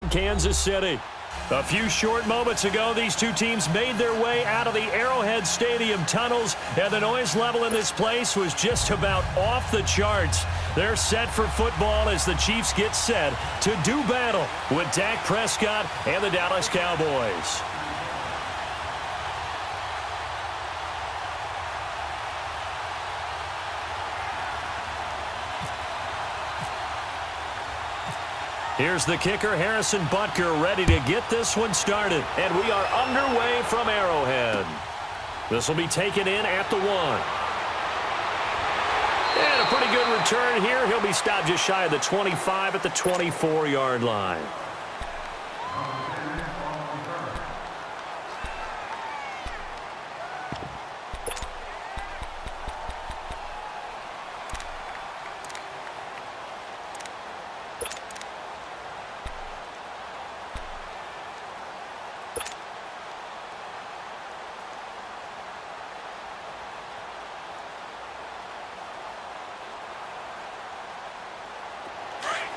Kansas City. A few short moments ago, these two teams made their way out of the Arrowhead Stadium tunnels, and the noise level in this place was just about off the charts. They're set for football as the Chiefs get set to do battle with Dak Prescott and the Dallas Cowboys. Here's the kicker, Harrison Butker, ready to get this one started. And we are underway from Arrowhead. This will be taken in at the 1. And a pretty good return here. He'll be stopped just shy of the 25 at the 24-yard line.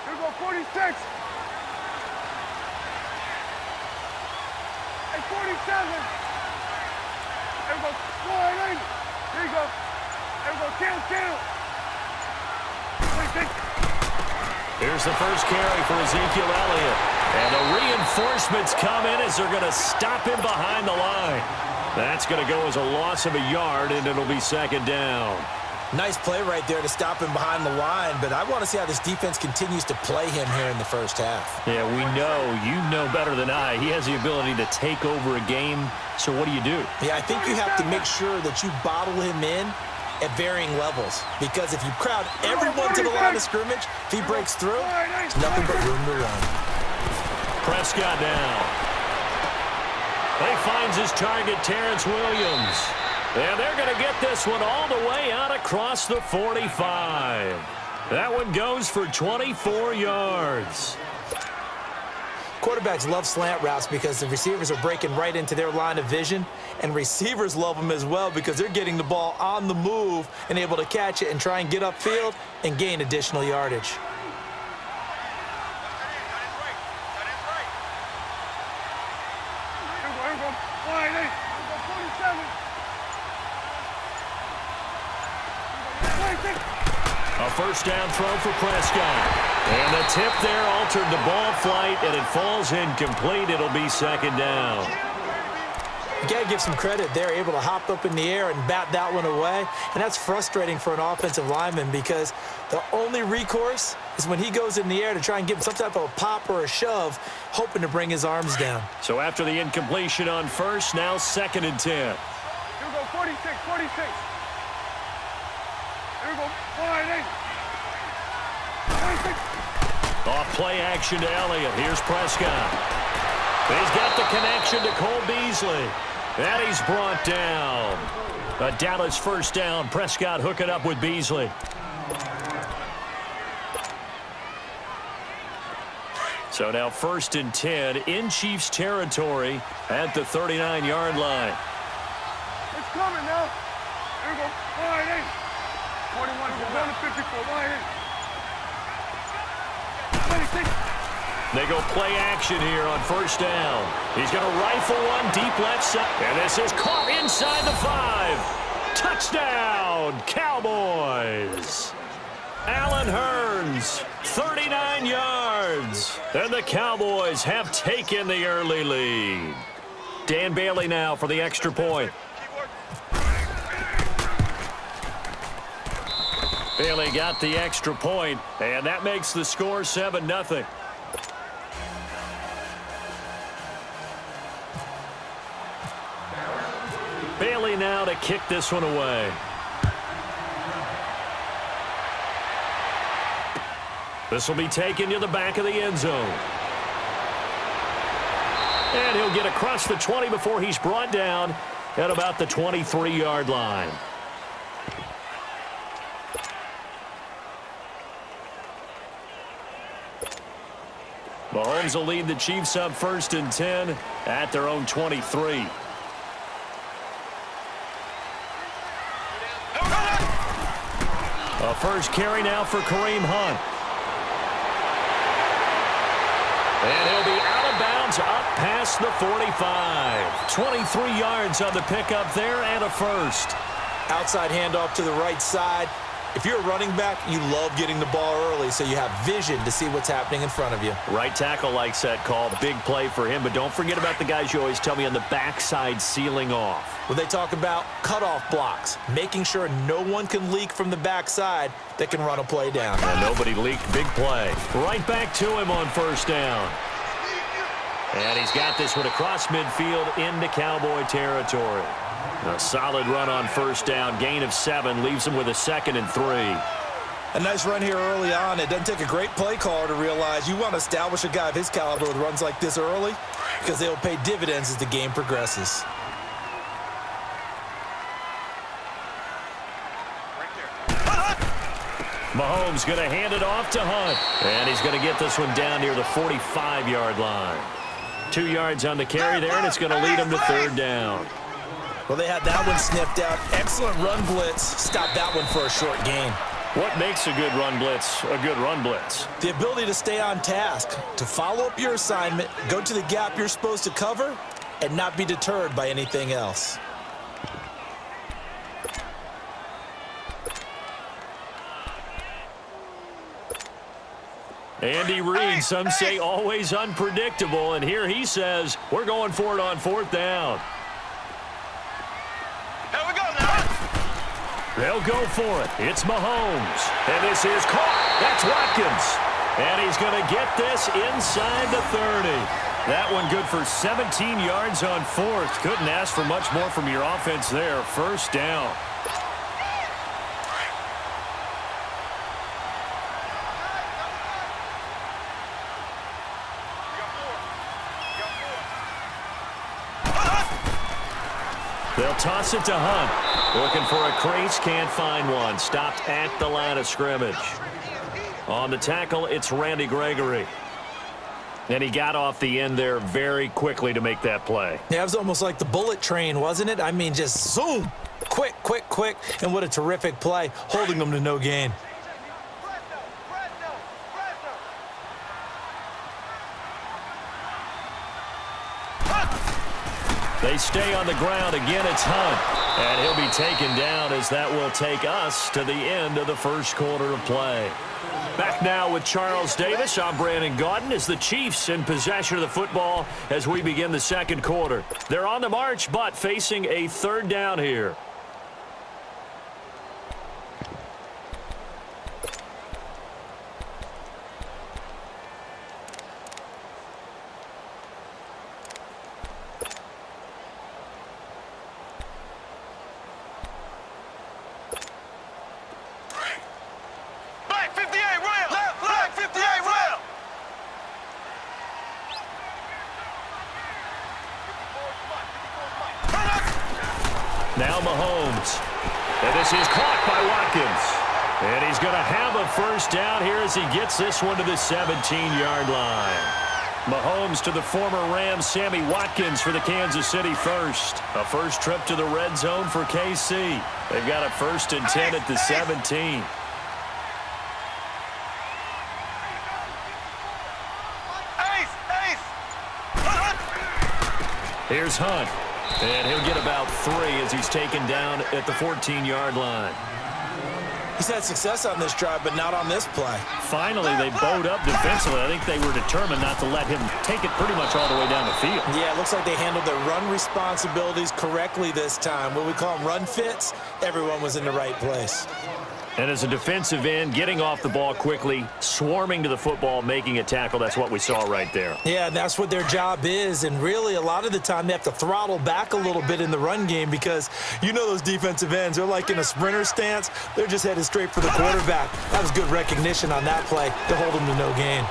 Here we go, 46. Hey, 47. Here we go, wide in. Here you go. Here we go, kill. 26. Here's the first carry for Ezekiel Elliott. And the reinforcements come in as they're going to stop him behind the line. That's going to go as a loss of a yard, and it'll be second down. Nice play right there to stop him behind the line, but I want to see how this defense continues to play him here in the first half. Yeah, we know. You know better than I. He has the ability to take over a game, so what do you do? Yeah, I think you have to make sure that you bottle him in at varying levels, because if you crowd everyone to the line of scrimmage, if he breaks through, there's nothing but room to run. Prescott down. He finds his target, Terrence Williams. And they're going to get this one all the way out across the 45. That one goes for 24 yards. Quarterbacks love slant routes because the receivers are breaking right into their line of vision, and receivers love them as well because they're getting the ball on the move and able to catch it and try and get upfield and gain additional yardage. Here we go, wide in. Here we go, 47. A first down throw for Prescott. And the tip there altered the ball flight, and it falls incomplete. It'll be second down. You got to give some credit. They're able to hop up in the air and bat that one away. And that's frustrating for an offensive lineman because the only recourse is when he goes in the air to try and give him some type of a pop or a shove, hoping to bring his arms down. So after the incompletion on first, now second and 10. Here we go, 46. Here we go, wide in. 26. Off play action to Elliott. Here's Prescott. He's got the connection to Cole Beasley. And he's brought down. A Dallas first down. Prescott hooking up with Beasley. So now first and 10 in Chiefs territory at the 39-yard line. It's coming now. Here we go, wide in. 41, we're going to 54, wide in. 26. They go play action here on first down. He's going to rifle one deep left side. And this is caught inside the 5. Touchdown, Cowboys. Allen Hurns, 39 yards. And the Cowboys have taken the early lead. Dan Bailey now for the extra point. Bailey got the extra point, and that makes the score 7-0. Bailey now to kick this one away. This will be taken to the back of the end zone. And he'll get across the 20 before he's brought down at about the 23-yard line. Mahomes will lead the Chiefs up first and 10 at their own 23. A first carry now for Kareem Hunt. And he'll be past the 45. 23 yards on the pickup there and a first. Outside handoff to the right side. If you're a running back, you love getting the ball early so you have vision to see what's happening in front of you. Right tackle likes that call. Big play for him, but don't forget about the guys you always tell me on the backside sealing off. Well, they talk about cutoff blocks, making sure no one can leak from the backside that can run a play down. And nobody leaked. Big play. Right back to him on first down. And he's got this one across midfield into Cowboy territory. A solid run on first down. Gain of 7 leaves him with a 2nd and 3. A nice run here early on. It doesn't take a great play caller to realize you want to establish a guy of his caliber with runs like this early because they'll pay dividends as the game progresses. Mahomes going to hand it off to Hunt. And he's going to get this one down near the 45-yard line. 2 yards on the carry there, and it's going to lead him to 3rd down. Well, they had that one sniffed out. Excellent run blitz. Stop that one for a short gain. What makes a good run blitz a good run blitz? The ability to stay on task, to follow up your assignment, go to the gap you're supposed to cover, and not be deterred by anything else. Andy Reid, some say always unpredictable, and here he says, we're going for it on 4th down. Here we go now. They'll go for it. It's Mahomes. And this is caught. That's Watkins. And he's going to get this inside the 30. That one good for 17 yards on 4th. Couldn't ask for much more from your offense there. First down. They'll toss it to Hunt. Looking for a crease, can't find one. Stopped at the line of scrimmage. On the tackle, it's Randy Gregory. And he got off the end there very quickly to make that play. Yeah, it was almost like the bullet train, wasn't it? I mean, just zoom. Quick, quick, quick. And what a terrific play, holding them to no gain. They stay on the ground. Again, it's Hunt. And he'll be taken down as that will take us to the end of the first quarter of play. Back now with Charles Davis. I'm Brandon Gaudin as the Chiefs in possession of the football as we begin the second quarter. They're on the march, but facing a 3rd down here. Now Mahomes. And this is caught by Watkins. And he's going to have a first down here as he gets this one to the 17-yard line. Mahomes to the former Rams, Sammy Watkins for the Kansas City first. A first trip to the red zone for KC. They've got a 1st and 10 at the 17. Here's Hunt. And he'll get about 3 as he's taken down at the 14-yard line. He's had success on this drive, but not on this play. Finally, they bowed up defensively. I think they were determined not to let him take it pretty much all the way down the field. Yeah, it looks like they handled their run responsibilities correctly this time. What we call them run fits, everyone was in the right place. And as a defensive end, getting off the ball quickly, swarming to the football, making a tackle, that's what we saw right there. Yeah, that's what their job is. And really, a lot of the time, they have to throttle back a little bit in the run game because you know those defensive ends, they're like in a sprinter stance. They're just headed straight for the quarterback. That was good recognition on that play to hold him to no gain.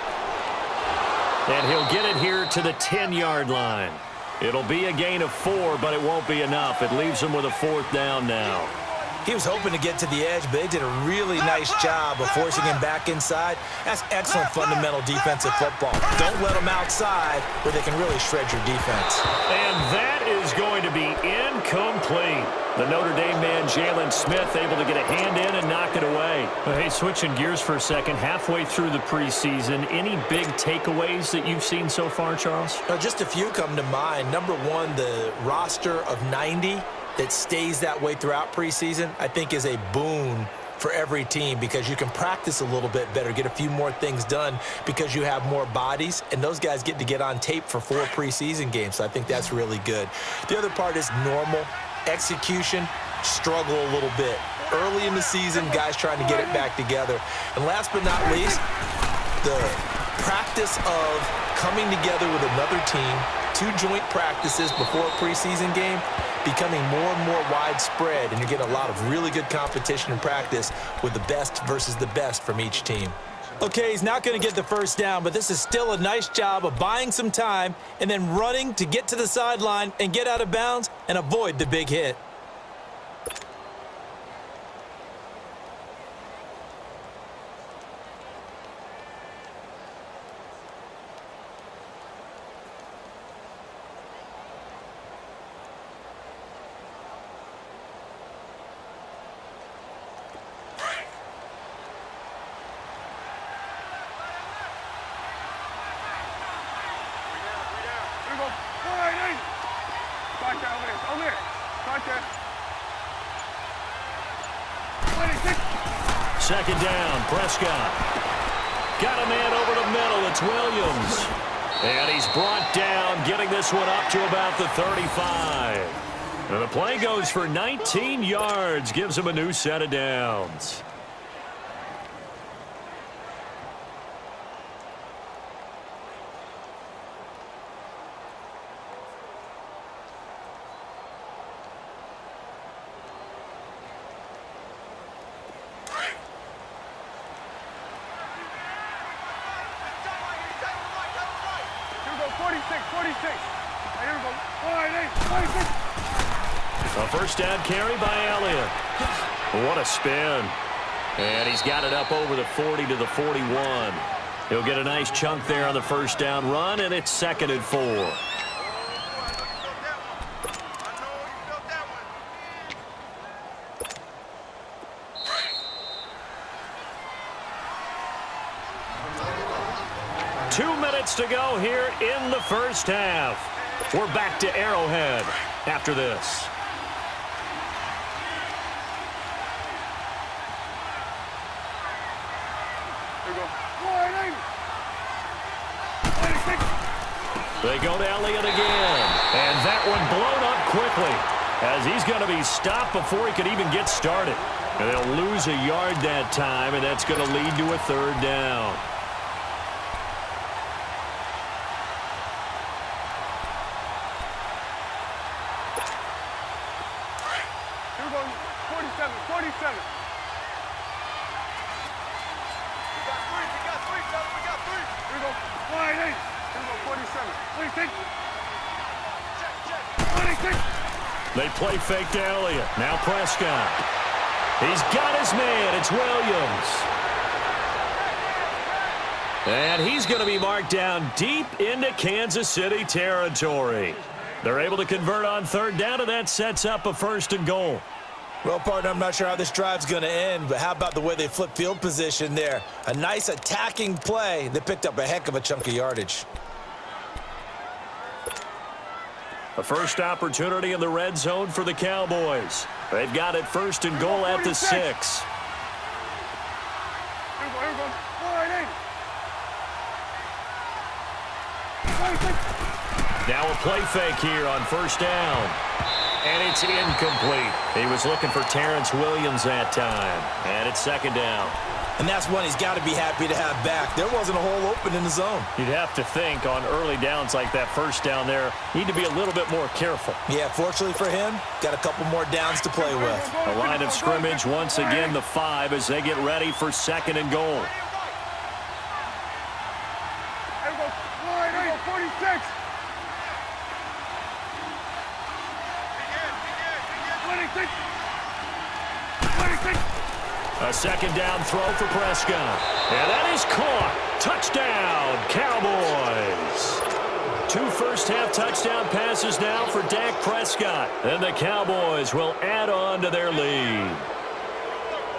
And he'll get it here to the 10-yard line. It'll be a gain of 4, but it won't be enough. It leaves him with a 4th down now. He was hoping to get to the edge, but they did a really nice job of forcing him back inside. That's excellent fundamental defensive football. Don't let them outside where they can really shred your defense. And that is going to be incomplete. The Notre Dame man, Jalen Smith, able to get a hand in and knock it away. Hey, switching gears for a second, halfway through the preseason, any big takeaways that you've seen so far, Charles? Just a few come to mind. Number one, the roster of 90 that stays that way throughout preseason, I think is a boon for every team because you can practice a little bit better, get a few more things done because you have more bodies, and those guys get to get on tape for 4 preseason games, so I think that's really good. The other part is normal execution, struggle a little bit. Early in the season, guys trying to get it back together. And last but not least, the practice of coming together with another team, 2 joint practices before a preseason game, becoming more and more widespread, and you're getting a lot of really good competition in practice with the best versus the best from each team. Okay, he's not going to get the first down, but this is still a nice job of buying some time and then running to get to the sideline and get out of bounds and avoid the big hit. Second down, Prescott. Got a man over the middle. It's Williams. And he's brought down, getting this one up to about the 35. And the play goes for 19 yards, gives him a new set of downs. A first down carry by Elliott. What a spin. And he's got it up over the 40 to the 41. He'll get a nice chunk there on the first down run, and it's 2nd and 4. Two minutes to go here in the first half. We're back to Arrowhead after this. They go to Elliott again. And that one blown up quickly as he's going to be stopped before he could even get started. And they'll lose a yard that time, and that's going to lead to a 3rd down. Here we go, 47, 47. We got 3, we got 3, we got 3. Here we go, 48. Here we go, 47. 26. 26. They play fake to Elliott. Now Prescott. He's got his man. It's Williams. And he's going to be marked down deep into Kansas City territory. They're able to convert on 3rd down, and that sets up a 1st and goal. Well, partner, I'm not sure how this drive's going to end, but how about the way they flip field position there? A nice attacking play that picked up a heck of a chunk of yardage. A first opportunity in the red zone for the Cowboys. They've got it 1st and goal at the 6. Here we go, 48. Now a play fake here on 1st down. And it's incomplete. He was looking for Terrence Williams that time. And it's 2nd down. And that's one he's got to be happy to have back. There wasn't a hole open in the zone. You'd have to think on early downs like that 1st down there, need to be a little bit more careful. Yeah, fortunately for him, got a couple more downs to play with. A line of scrimmage, once again, the 5 as they get ready for 2nd and goal. Here we go, 46. 26. A second down throw for Prescott. And that is caught. Touchdown, Cowboys. 2 first-half touchdown passes now for Dak Prescott. And the Cowboys will add on to their lead.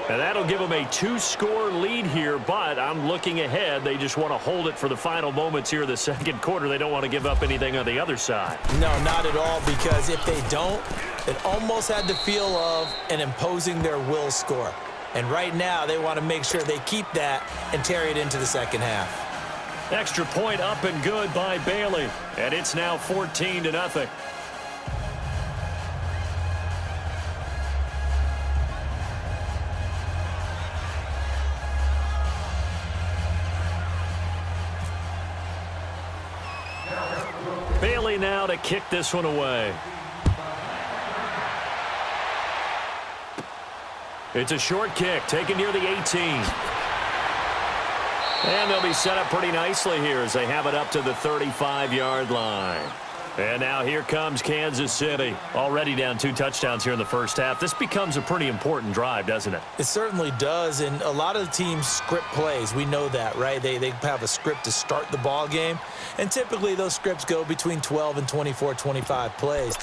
And that'll give them a 2-score lead here, but I'm looking ahead. They just want to hold it for the final moments here of the second quarter. They don't want to give up anything on the other side. No, not at all, because if they don't, it almost had the feel of an imposing their will score. And right now, they want to make sure they keep that and carry it into the second half. Extra point up and good by Bailey. And it's now 14-0. Bailey now to kick this one away. It's a short kick taken near the 18. And they'll be set up pretty nicely here as they have it up to the 35-yard line. And now here comes Kansas City. Already down 2 touchdowns here in the first half. This becomes a pretty important drive, doesn't it? It certainly does, and a lot of the teams script plays. We know that, right? They have a script to start the ball game, and typically those scripts go between 12 and 24, 25 plays.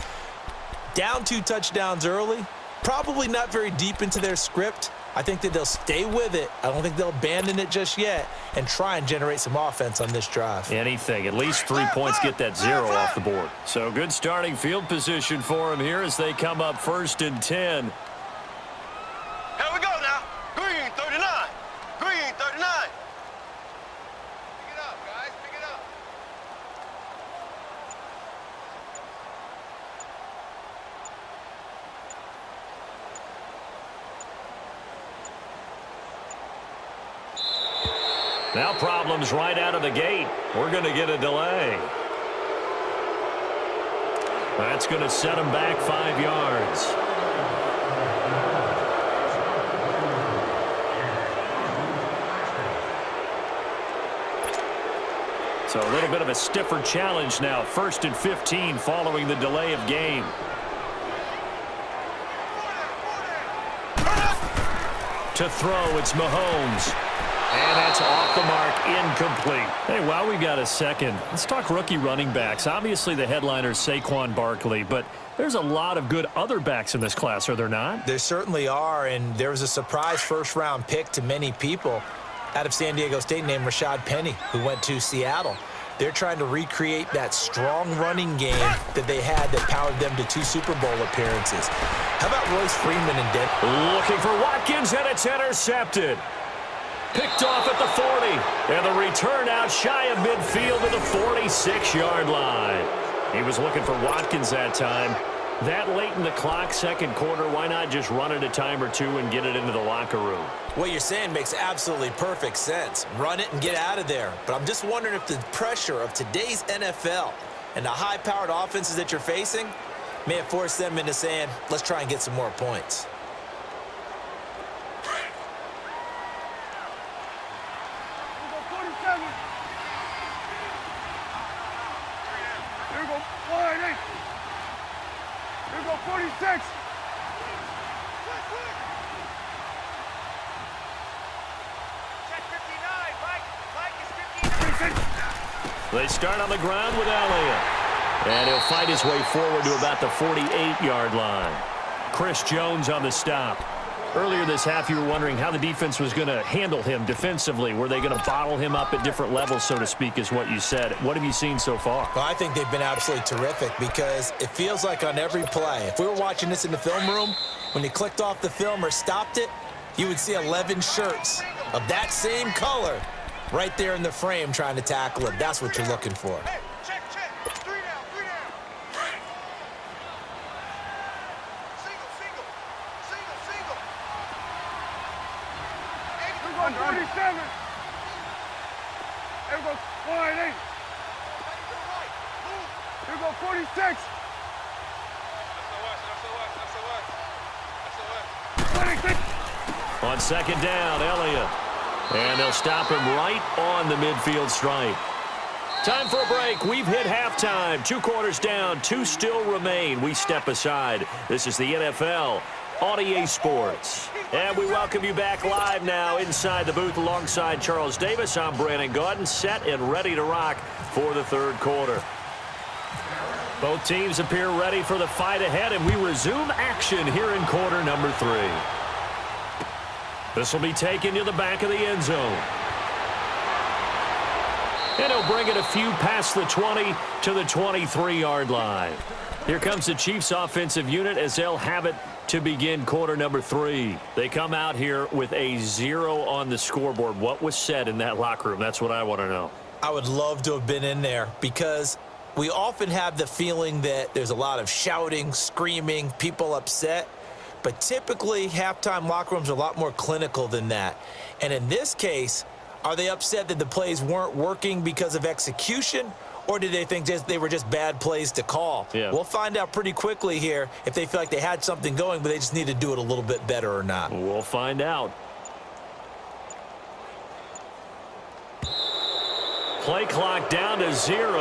Down 2 touchdowns early, probably not very deep into their script. I think that they'll stay with it. I don't think they'll abandon it just yet and try and generate some offense on this drive. Anything. At least 3 points, get that 0 off the board. So good starting field position for them here as they come up 1st and 10. Here we go now. Green 39. Green 39. Pick it up, guys. Pick it up. Now problems right out of the gate. We're going to get a delay. That's going to set them back 5 yards. So a little bit of a stiffer challenge now. 1st and 15 following the delay of game. To throw, it's Mahomes. And that's off the mark, incomplete. Hey, while we've got a second, let's talk rookie running backs. Obviously, the headliner is Saquon Barkley, but there's a lot of good other backs in this class, are there not? There certainly are, and there was a surprise first-round pick to many people out of San Diego State named Rashad Penny, who went to Seattle. They're trying to recreate that strong running game that they had that powered them to 2 Super Bowl appearances. How about Royce Freeman and Denver? Looking for Watkins, and it's intercepted. Picked off at the 40, and the return out shy of midfield to the 46-yard line. He was looking for Watkins that time. That late in the clock, second quarter, why not just run it a time or 2 and get it into the locker room? What you're saying makes absolutely perfect sense. Run it and get out of there. But I'm just wondering if the pressure of today's NFL and the high-powered offenses that you're facing may have forced them into saying, let's try and get some more points. Here we go. 48. Here we go. 46. Check 59. Mike is 59. They start on the ground with Elliott. And he'll fight his way forward to about the 48-yard line. Chris Jones on the stop. Earlier this half, you were wondering how the defense was going to handle him defensively. Were they going to bottle him up at different levels, so to speak, is what you said. What have you seen so far? Well, I think they've been absolutely terrific because it feels like on every play, if we were watching this in the film room, when you clicked off the film or stopped it, you would see 11 shirts of that same color right there in the frame trying to tackle him. That's what you're looking for. Hey, check. 3 down. Single. 47. Here we go. 48. Here we go. 46. That's the West. On second down, Elliott. And they'll stop him right on the midfield stripe. Time for a break. We've hit halftime. 2 quarters down. 2 still remain. We step aside. This is the NFL on EA Sports. And we welcome you back live now inside the booth alongside Charles Davis. I'm Brandon Gaudin, set and ready to rock for the third quarter. Both teams appear ready for the fight ahead, and we resume action here in quarter number 3. This will be taken to the back of the end zone. And he'll bring it a few past the 20 to the 23-yard line. Here comes the Chiefs offensive unit as they'll have it to begin quarter number 3. They come out here with a 0 on the scoreboard. What was said in that locker room? That's what I want to know. I would love to have been in there because we often have the feeling that there's a lot of shouting, screaming, people upset. But typically, halftime locker rooms are a lot more clinical than that. And in this case, are they upset that the plays weren't working because of execution? Or did they think they were just bad plays to call? Yeah. We'll find out pretty quickly here if they feel like they had something going, but they just need to do it a little bit better or not. We'll find out. Play clock down to 0,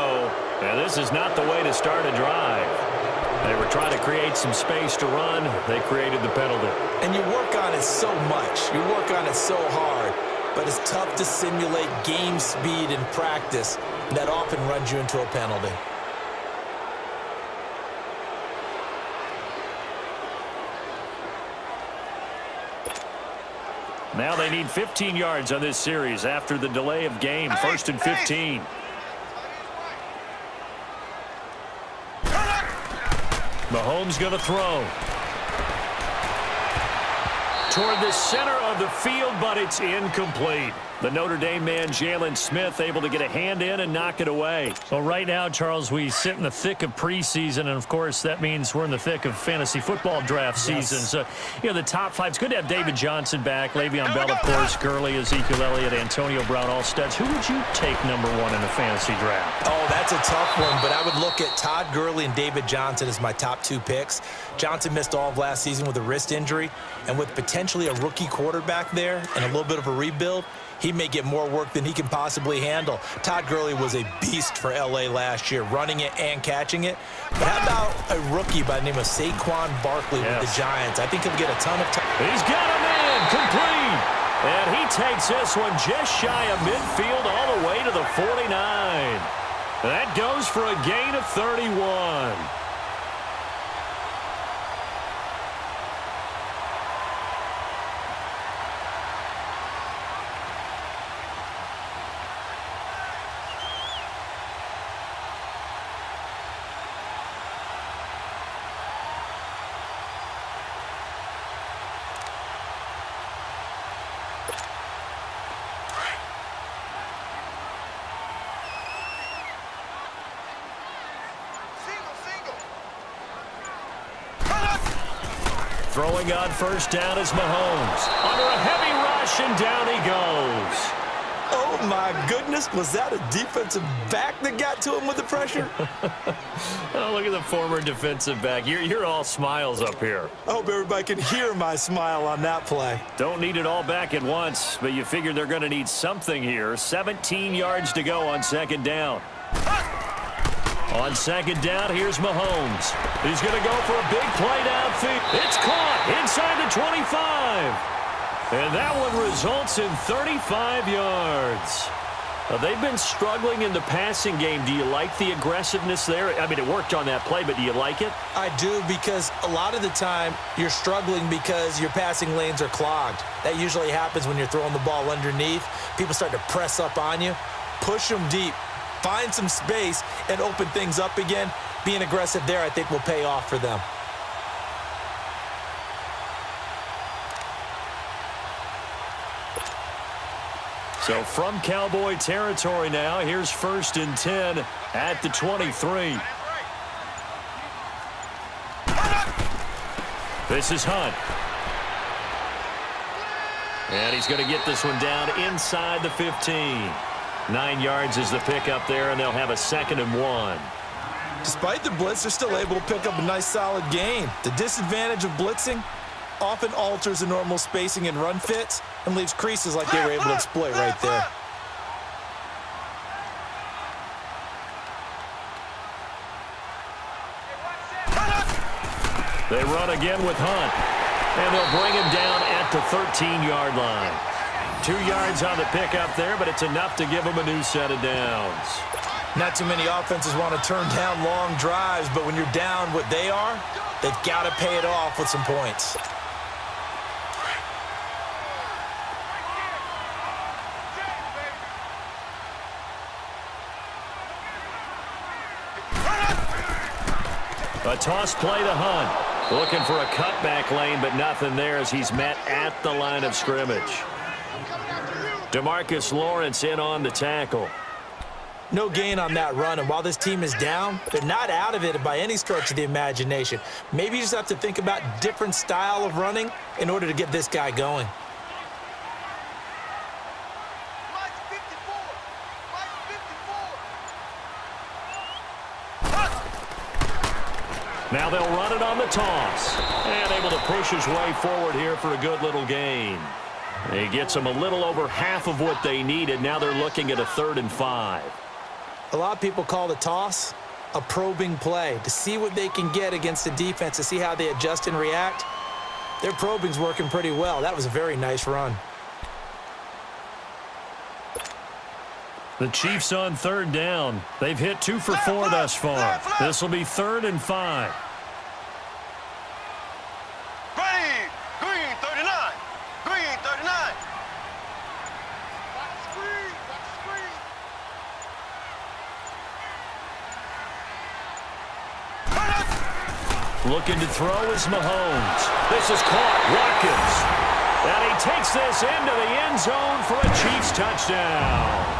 and this is not the way to start a drive. They were trying to create some space to run. They created the penalty. And you work on it so much. You work on it so hard. But it's tough to simulate game speed in practice. That often runs you into a penalty. Now they need 15 yards on this series after the delay of game. 1st and 15. Mahomes going to throw. Toward the center of the field, but it's incomplete. The Notre Dame man, Jalen Smith, able to get a hand in and knock it away. Well, right now, Charles, we sit in the thick of preseason, and, of course, that means we're in the thick of fantasy football draft season. So, the top 5, it's good to have David Johnson back, Le'Veon Bell, of course, Gurley, Ezekiel Elliott, Antonio Brown, all studs. Who would you take number 1 in a fantasy draft? Oh, that's a tough one, but I would look at Todd Gurley and David Johnson as my top 2 picks. Johnson missed all of last season with a wrist injury, and with potentially a rookie quarterback there and a little bit of a rebuild, he may get more work than he can possibly handle. Todd Gurley was a beast for L.A. last year, running it and catching it. But how about a rookie by the name of Saquon Barkley with the Giants? I think he'll get a ton of time. He's got him in, complete. And he takes this one just shy of midfield all the way to the 49. That goes for a gain of 31. Throwing on first down is Mahomes. Under a heavy rush, and down he goes. Oh, my goodness. Was that a defensive back that got to him with the pressure? Oh, look at the former defensive back. You're all smiles up here. I hope everybody can hear my smile on that play. Don't need it all back at once, but you figure they're going to need something here. 17 yards to go on second down. On second down, here's Mahomes. He's going to go for a big play downfield. It's caught inside the 25. And that one results in 35 yards. They've been struggling in the passing game. Do you like the aggressiveness there? I mean, it worked on that play, but do you like it? I do, because a lot of the time you're struggling because your passing lanes are clogged. That usually happens when you're throwing the ball underneath. People start to press up on you. Push them deep. Find some space and open things up again. Being aggressive there, I think, will pay off for them. So from Cowboy territory now, here's 1st and 10 at the 23. This is Hunt. And he's going to get this one down inside the 15. 9 yards is the pickup there, and they'll have a 2nd and 1. Despite the blitz, they're still able to pick up a nice, solid gain. The disadvantage of blitzing often alters the normal spacing and run fits and leaves creases like they were able to exploit right there. They run again with Hunt. And they'll bring him down at the 13-yard line. 2 yards on the pickup there, but it's enough to give him a new set of downs. Not too many offenses want to turn down long drives, but when you're down what they are, they've got to pay it off with some points. A toss play to Hunt. Looking for a cutback lane, but nothing there as he's met at the line of scrimmage. DeMarcus Lawrence in on the tackle. No gain on that run, and while this team is down, they're not out of it by any stretch of the imagination. Maybe you just have to think about different style of running in order to get this guy going. Now they'll run it on the toss. And able to push his way forward here for a good little gain. He gets them a little over half of what they needed. Now they're looking at a 3rd and 5. A lot of people call the toss a probing play to see what they can get against the defense, to see how they adjust and react. Their probing's working pretty well. That was a very nice run. The Chiefs on 3rd down. They've hit 2 for 4 thus far. This will be 3rd and 5. Green 39. Green 39. Looking to throw is Mahomes. This is caught. Watkins. And he takes this into the end zone for a Chiefs touchdown.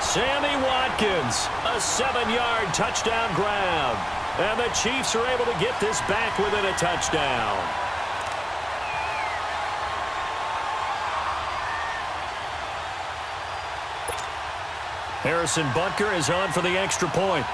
Sammy Watkins, a 7-yard touchdown grab. And the Chiefs are able to get this back within a touchdown. Harrison Butker is on for the extra point.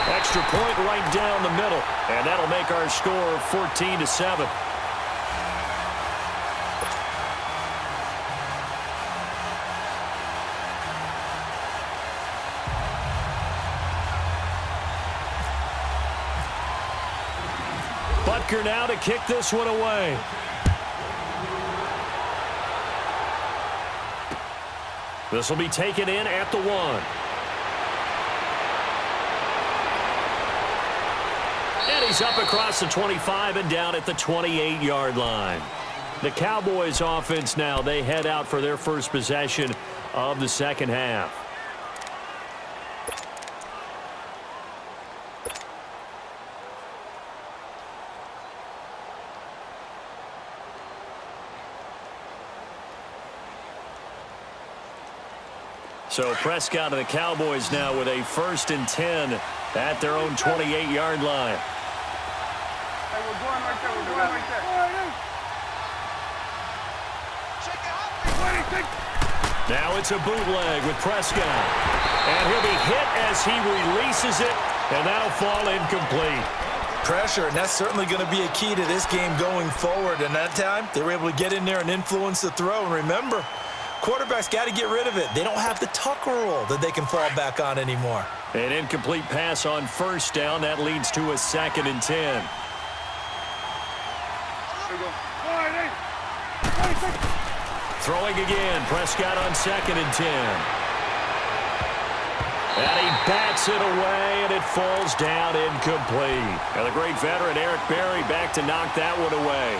Extra point right down the middle, and that'll make our score 14-7. Butker now to kick this one away. This will be taken in at the 1. And he's up across the 25 and down at the 28-yard line. The Cowboys offense now, they head out for their first possession of the second half. So Prescott and the Cowboys now with a 1st and 10 at their own 28-yard line. Hey, we're going right there. We're going right there. Now it's a bootleg with Prescott. And he'll be hit as he releases it, and that'll fall incomplete. Pressure, and that's certainly going to be a key to this game going forward. And that time, they were able to get in there and influence the throw. And remember, quarterbacks got to get rid of it. They don't have the Tucker rule that they can fall back on anymore. An incomplete pass on 1st down. That leads to a 2nd and 10. Throwing again. Prescott on 2nd and 10. And he bats it away, and it falls down incomplete. And the great veteran Eric Berry back to knock that one away.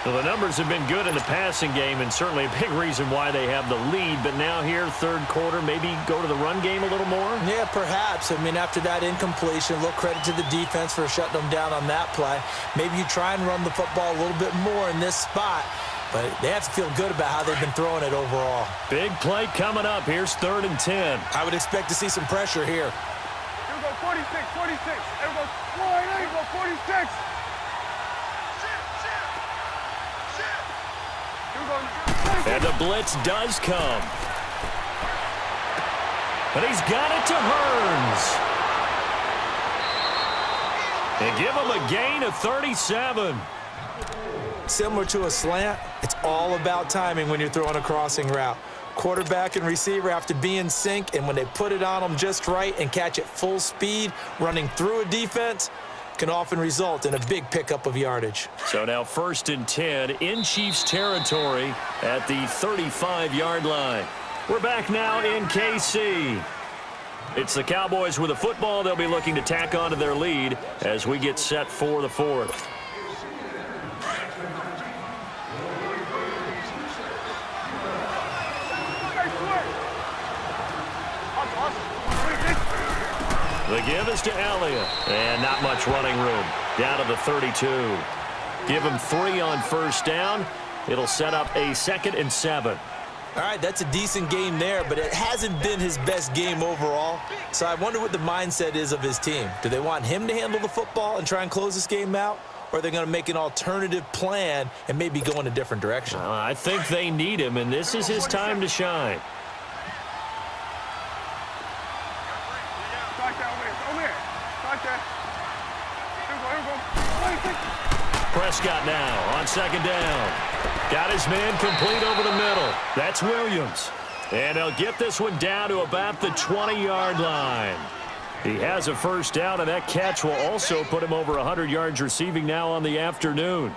So the numbers have been good in the passing game, and certainly a big reason why they have the lead. But now here, 3rd quarter, maybe go to the run game a little more? Yeah, perhaps. I mean, after that incompletion, a little credit to the defense for shutting them down on that play. Maybe you try and run the football a little bit more in this spot. But they have to feel good about how they've been throwing it overall. Big play coming up. Here's 3rd and 10. I would expect to see some pressure here. Here we go, 46, 46. Here we go, 48, here we go, 46. And the blitz does come. But he's got it to Hearns. And give him a gain of 37. Similar to a slant, it's all about timing when you're throwing a crossing route. Quarterback and receiver have to be in sync, and when they put it on them just right and catch it full speed, running through a defense, can often result in a big pickup of yardage. So now 1st and 10 in Chiefs territory at the 35-yard line. We're back now in KC. It's the Cowboys with the football. They'll be looking to tack on to their lead as we get set for the 4th. The give is to Elliott. And not much running room. Down to the 32. Give him 3 on 1st down. It'll set up a 2nd and 7. All right, that's a decent game there, but it hasn't been his best game overall. So I wonder what the mindset is of his team. Do they want him to handle the football and try and close this game out? Or are they going to make an alternative plan and maybe go in a different direction? I think they need him, and this is his time to shine. Prescott now on 2nd down. Got his man complete over the middle. That's Williams. And he'll get this one down to about the 20-yard line. He has a 1st down, and that catch will also put him over 100 yards receiving now on the afternoon.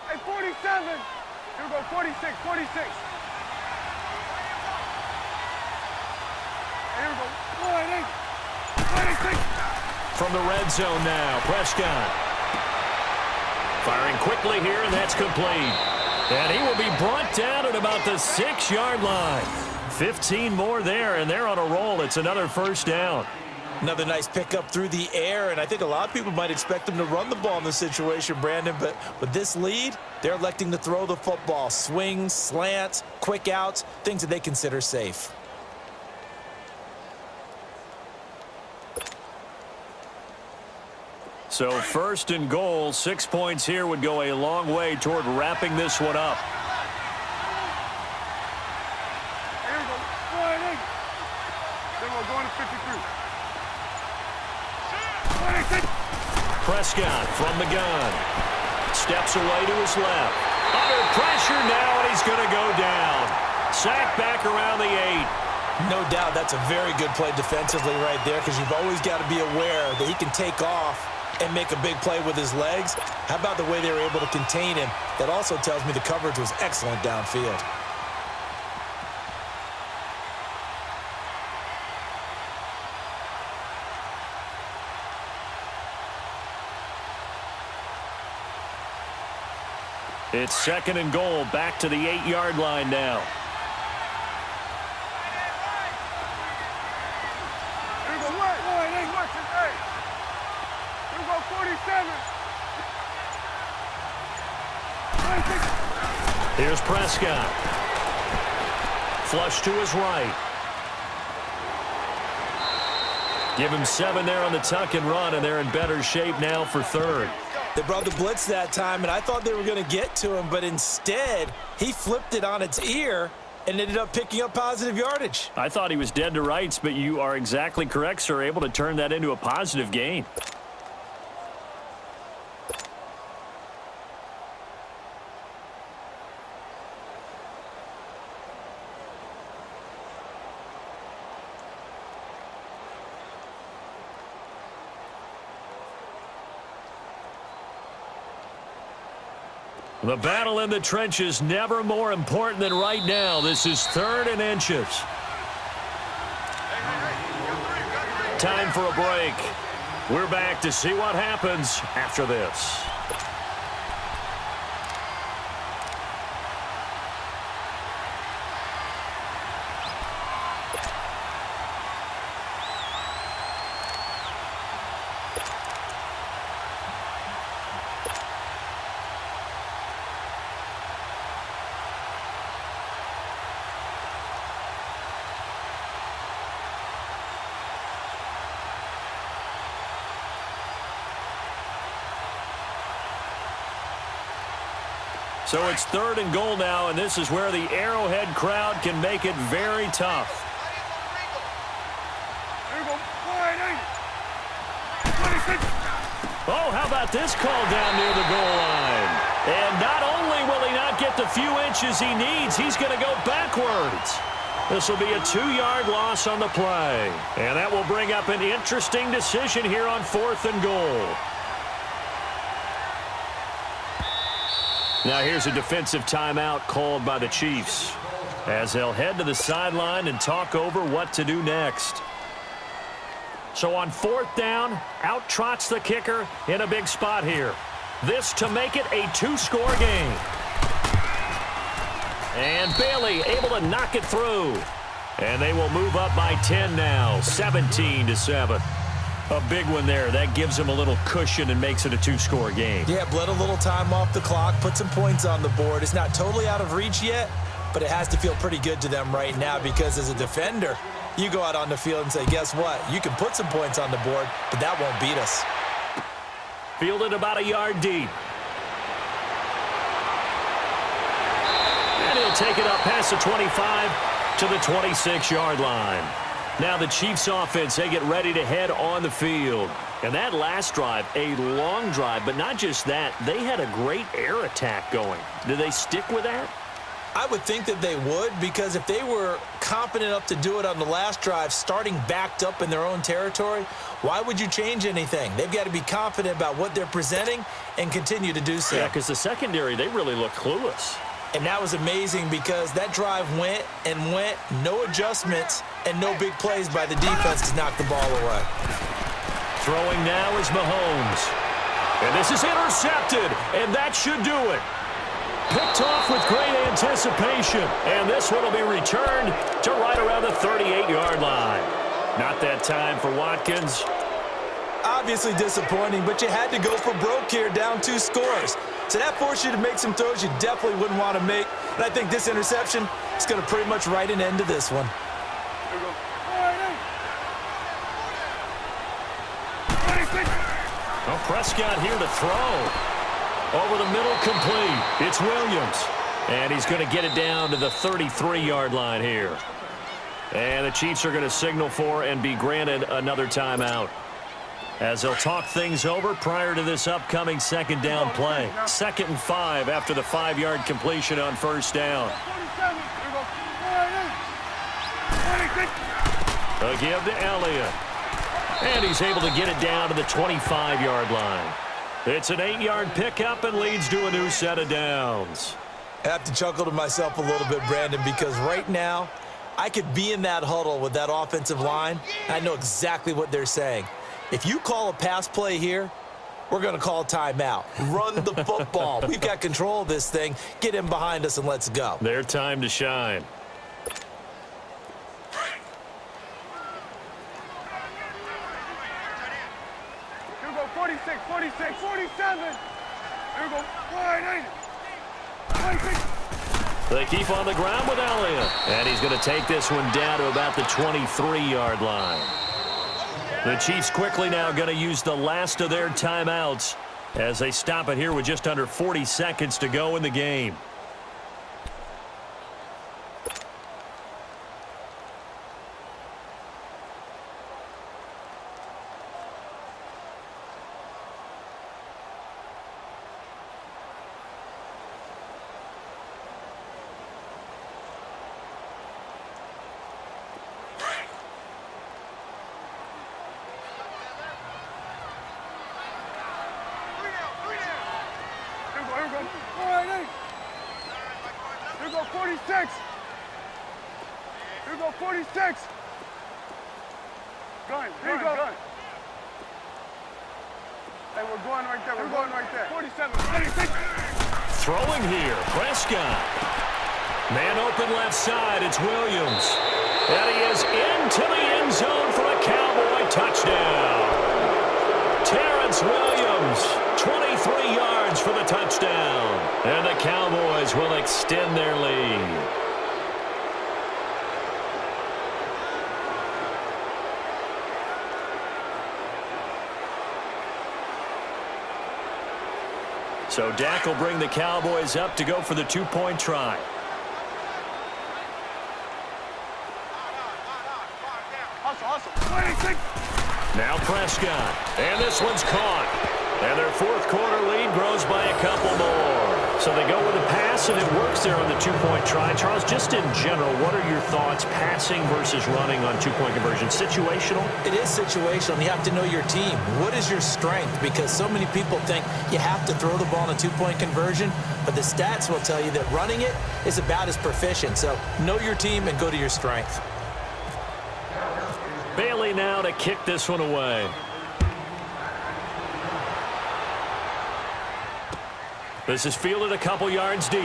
Hey, 47. Here we go, 46, 46. Here we go, 46. From the red zone now, Prescott. Firing quickly here, and that's complete. And he will be brought down at about the 6-yard line. 15 more there, and they're on a roll. It's another 1st down. Another nice pickup through the air, and I think a lot of people might expect them to run the ball in this situation, Brandon, but with this lead, they're electing to throw the football. Swings, slants, quick outs, things that they consider safe. So 1st and goal, 6 points here would go a long way toward wrapping this one up. Here we go, 48. Then we're going to 53. 26. Prescott from the gun. Steps away to his left. Under pressure now, and he's going to go down. Sacked back around the 8. No doubt that's a very good play defensively right there, because you've always got to be aware that he can take off and make a big play with his legs. How about the way they were able to contain him? That also tells me the coverage was excellent downfield. It's 2nd and goal, back to the 8-yard line now. Here we go, 47. 26. Here's Prescott. Flush to his right. Give him 7 there on the tuck and run, and they're in better shape now for 3rd. They brought the blitz that time, and I thought they were going to get to him, but instead, he flipped it on its ear and ended up picking up positive yardage. I thought he was dead to rights, but you are exactly correct, sir, able to turn that into a positive gain. The battle in the trenches never more important than right now. This is 3rd and inches. Time for a break. We're back to see what happens after this. So it's 3rd and goal now, and this is where the Arrowhead crowd can make it very tough. Oh, how about this call down near the goal line? And not only will he not get the few inches he needs, he's going to go backwards. This will be a 2-yard loss on the play. And that will bring up an interesting decision here on 4th and goal. Now here's a defensive timeout called by the Chiefs as they'll head to the sideline and talk over what to do next. So on 4th down, out trots the kicker in a big spot here. This to make it a 2-score game. And Bailey able to knock it through. And they will move up by 10 now, 17-7. A big one there. That gives them a little cushion and makes it a 2-score game. Yeah, bled a little time off the clock, put some points on the board. It's not totally out of reach yet, but it has to feel pretty good to them right now because as a defender, you go out on the field and say, guess what? You can put some points on the board, but that won't beat us. Fielded about a yard deep. And he'll take it up past the 25 to the 26-yard line. Now the Chiefs offense, they get ready to head on the field. And that last drive, a long drive, but not just that, they had a great air attack going. Do they stick with that? I would think that they would because if they were confident enough to do it on the last drive, starting backed up in their own territory, why would you change anything? They've got to be confident about what they're presenting and continue to do so. Yeah, because the secondary, they really look clueless. And that was amazing because that drive went and went, no adjustments and no big plays by the defense to knock the ball away. Throwing now is Mahomes. And this is intercepted, and that should do it. Picked off with great anticipation, and this one will be returned to right around the 38-yard line. Not that time for Watkins. Obviously disappointing, but you had to go for broke here, down 2 scores. So that forced you to make some throws you definitely wouldn't want to make. And I think this interception is going to pretty much write an end to this one. Here we go. Oh, Prescott here to throw. Over the middle, complete. It's Williams. And he's going to get it down to the 33-yard line here. And the Chiefs are going to signal for and be granted another timeout, as they'll talk things over prior to this upcoming 2nd down play. 2nd and 5 after the 5-yard completion on 1st down. A give to Elliott. And he's able to get it down to the 25-yard line. It's an 8-yard pickup and leads to a new set of downs. I have to chuckle to myself a little bit, Brandon, because right now I could be in that huddle with that offensive line, and I know exactly what they're saying. If you call a pass play here, we're going to call a timeout. Run the football. We've got control of this thing. Get in behind us and let's go. Their time to shine. Here we go, 46, 46, 47. Here we go, 46. They keep on the ground with Elliott. And he's going to take this one down to about the 23-yard line. The Chiefs quickly now going to use the last of their timeouts as they stop it here with just under 40 seconds to go in the game. Here we go, 46. Here we go, 46. Gun, here we go. Gun. Hey, we're going right there. We're going right there. 47, 46. Throwing here, Prescott. Man open left side, it's Williams. And he is into the end zone for a Cowboy touchdown. Terrence Williams, 23 yards for the touchdown. And the Cowboys will extend their lead. So Dak will bring the Cowboys up to go for the two-point try. Hustle, hustle. 26. Now Prescott. And this one's caught. And their fourth quarter lead grows by a couple more. So they go with a pass, and it works there on the two-point try. Charles, just in general, what are your thoughts passing versus running on two-point conversion? Situational? It is situational. You have to know your team. What is your strength? Because so many people think you have to throw the ball in a two-point conversion, but the stats will tell you that running it is about as proficient. So know your team and go to your strength. Bailey now to kick this one away. This is fielded a couple yards deep.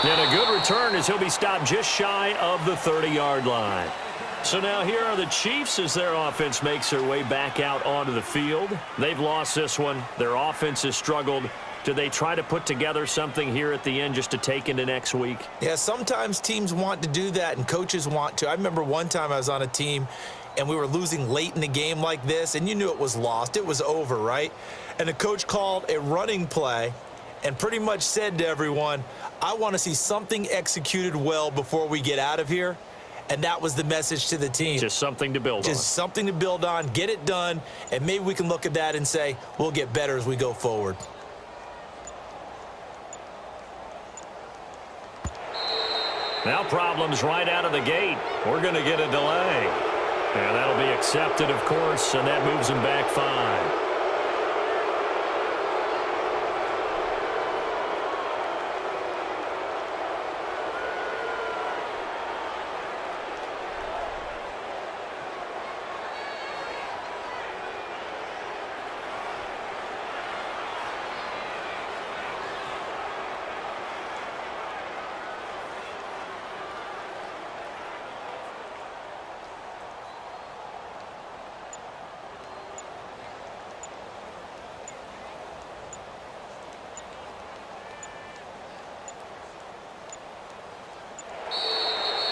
And a good return as he'll be stopped just shy of the 30-yard line. So now here are the Chiefs as their offense makes their way back out onto the field. They've lost this one. Their offense has struggled. Do they try to put together something here at the end just to take into next week? Yeah, sometimes teams want to do that and coaches want to. I remember one time I was on a team and we were losing late in the game like this, and you knew it was lost. It was over, right? And the coach called a running play and pretty much said to everyone, I want to see something executed well before we get out of here. And that was the message to the team. Just something to build on. Just something to build on, get it done, and maybe we can look at that and say, we'll get better as we go forward. Now problems right out of the gate. We're going to get a delay. And that'll be accepted, of course, and that moves him back 5.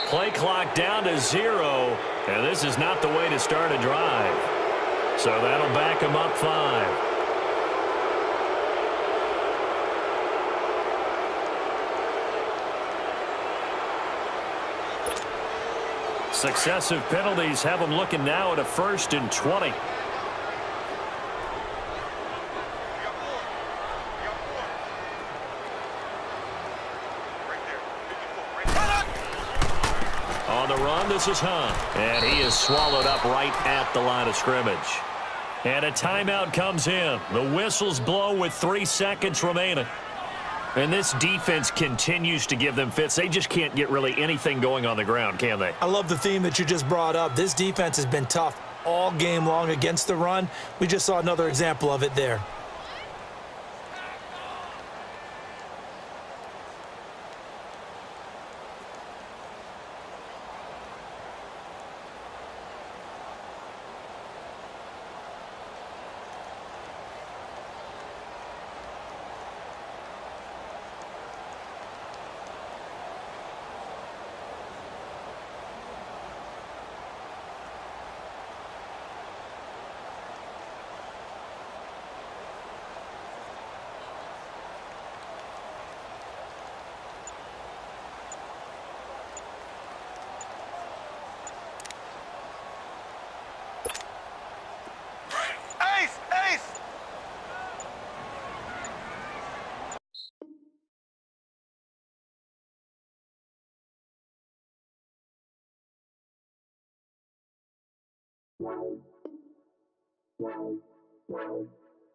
Play clock down to 0, and this is not the way to start a drive. So that'll back him up 5. Successive penalties have him looking now at a 1st and 20. On the run, this is Hunt. And he is swallowed up right at the line of scrimmage. And a timeout comes in. The whistles blow with 3 seconds remaining. And this defense continues to give them fits. They just can't get really anything going on the ground, can they? I love the theme that you just brought up. This defense has been tough all game long against the run. We just saw another example of it there.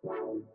Wow.